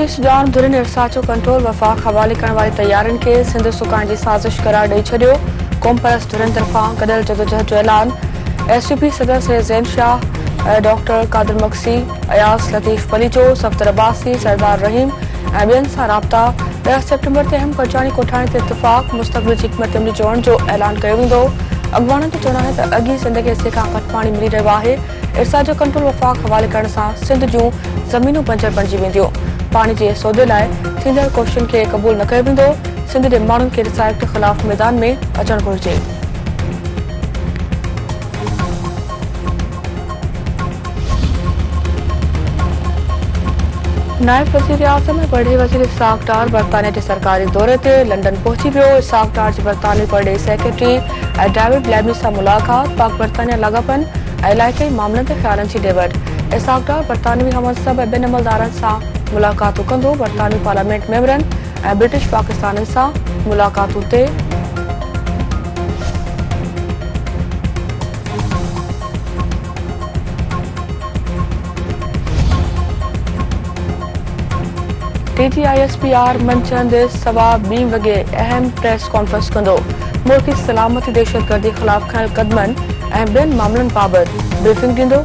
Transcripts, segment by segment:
जनूबी सूडान धुरिन इरसा जो कंट्रोल वफ़ाक़ हवाले करण वारी तैयारियुनि खे सिंध सुकाइण जी साज़िश करार ॾेई छॾियो। क़ौम परस्त धुरिन तरफ़ां कढियल जदोजहद जो ऐलान। SUP सदर सैयद ज़ैन शाह, डॉक्टर कादिर मक्सी, अयास लतीफ़ पलीचो, सफ़दर अब्बासी, सरदार रहीम ऐं ॿियनि सां राब्ता। 10 सेप्टेम्बर ते अहम कचाणी कोठाणी ते इत्तिफ़ाक़ मुस्तक़बिल जी हिकमत अमली जोड़ण जो ऐलान कयो वेंदो। अॻवाननि जो चवणु आहे त अॻी सिंध खे हिसे खां घटि पाणी मिली रहियो आहे। इरसा जो कंट्रोल वफ़ाक़ हवाले करण सां सिंध जूं ज़मीनूं बंजर बणिजी वेंदियूं। पाणी जे सौदे लाइ थींदड़ कोशिशुनि खे क़बूल न कयो वेंदो। सिंध जे माण्हुनि खे इरसा एक्ट ख़िलाफ़ मैदान में अचणु घुरिजे। नायब वज़ीर आज़म ऐं परॾेही वज़ीर इसाक़ डार बरतानिया जे सरकारी दौरे ते लंडन पहुची वियो। इसाक़ डार जी बरतानवी परॾेही सेक्रेटरी डेविड लैमी सां मुलाक़ात, पाक बरतानिया लाॻापन ऐं इलाइक़ाई मामलनि ते ख़्यालनि जी ॾे वठि। इसाक़ डार बरतानवी हमसब ऐं ॿिनि अमलदारनि सां मुलाक़ातूं कंदो। बरतानवी पार्लियामेंट मेंबरनि ऐं ब्रिटिश पाकिस्ताननि सां मुलाक़ातूं ते DGISPR मंझंदि 2:15 वॻे अहम प्रेस कॉन्फ्रेंस कंदो। मुल्की सलामती, दहशतगर्दी ख़िलाफ़ खयल क़दमनि ऐं ॿियनि मामलनि बाबति ब्रीफिंग ॾींदो।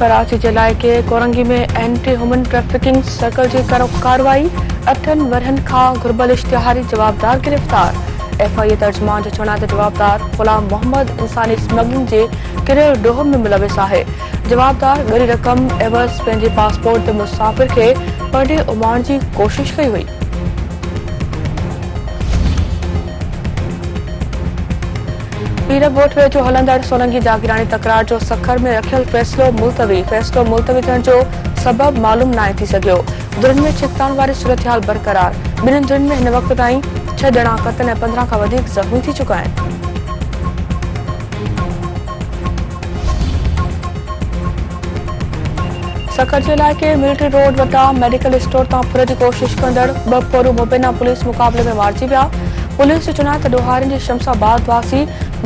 कराची जे इलाइक़े कोरंगी में एंटी ह्यूमन ट्रैफिकिंग सर्कल जी कार्रवाई। 8 वरहनि खां घुर्बल इश्तिहारी जवाबदार गिरफ़्तार। FIA तर्जुमान जो चवणु आहे त जवाबदार ग़ुलाम मोहम्मद इंसानी स्मगलिंग जे किरियल ॾोह में मुलविस आहे। जवाबदार ॻरी रक़म एवज़ पंहिंजे पासपोर्ट ते मुसाफ़िर खे परॾे उमाइण जी कोशिश कई हुई। पीर ॻोठ वेझो हलंदड़ सोलंगी जागीरानी तकरार जो सखर में रखियल फ़ैसिलो मुलतवी थियण जो सबबु मालूम नाहे थी सघियो। धुरिन में छिकताण वारी सूरतहाल बरक़रार। ॿिन्हिनि धुरिन में हिन वक़्त ताईं 6 ॼणा क़तल ऐं 15 खां वधीक ज़ख़्मी थी चुका आहिनि। सखर जे इलाइक़े मिलिट्री रोड वटां मेडिकल स्टोर तां फुर जी कोशिश कंदड़ 2 पोरू मुबैना पुलिस मुक़ाबले में मारिजी विया। पुलिस जो चवणु आहे त ॾोहारियुनि जी शमसाबाद वासी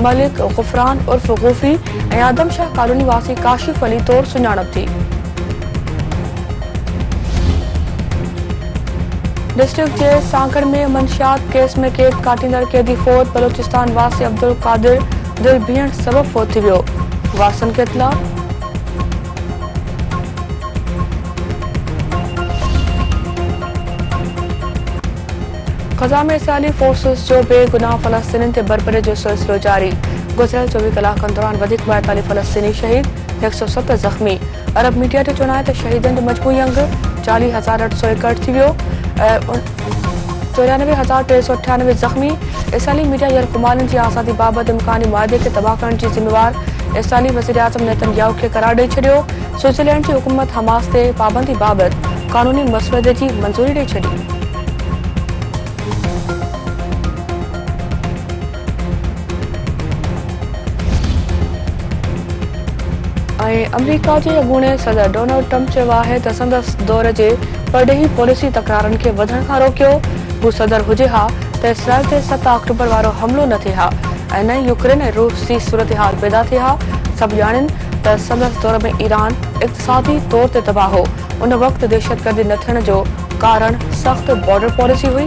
मलिक ग़ुफ़रान उर्फ़ ग़ूफ़ी ऐं आदमशाह कॉलोनी वासी काशिफ अली तौरु सुञाणप थी। डिस्ट्रिक्ट जे सांगड़ में मंशियात केस में कैद काटींदड़ कैदी फौत। बलोचिस्तान वासी अब्दुल कादिर दिल बीहण सबबु फौत थी वियो। वासन के इत्तला। ग़ज़ा में इसराइली फोर्सेस जो बेगुनाह फ़लस्तीनी ते बरबरे जो सिलसिलो जारी। गुज़िरियल 24 कलाकनि दौरान वधीक 42 फ़लस्तीनी शहीद, 107 ज़ख़्मी। अरब मीडिया जो चवणु आहे त शहीदनि जो मजमूई अंग 40,861 थी वियो। 94,398 ज़ख़्मी। इसराइली मीडिया यरकुमालिन जी आज़ादी बाबति इम्कानी मुआदे खे तबाह करण जी ज़िम्मेवार इसराइली वज़ीर आज़म नेतन्याहू खे करार ॾेई छॾियो। स्विट्ज़रलैंड जी हुकूमत हमास ते पाबंदी बाबति क़ानूनी मसवदे जी मंज़ूरी ॾेई छॾी। अमरीका जे अॻूणे सदर डोनाल्ड ट्रंप चयो आहे त संदसि दौर जे परॾेही पॉलिसी तकरारनि खे वधण खां रोकियो। हू सदर हुजे हा त इसराइल ते 7 अक्टूबर वारो हमलो न थिए हा ऐं न यूक्रेन ऐं रूस जी सूरतहाल पैदा थिए हा। सभु ॼाणनि त संदसि दौर में ईरान इक़्तिसादी तौर ते तबाह हो। उन वक़्तु दहशतगर्दी न थियण जो कारण सख़्त बॉर्डर पॉलिसी हुई।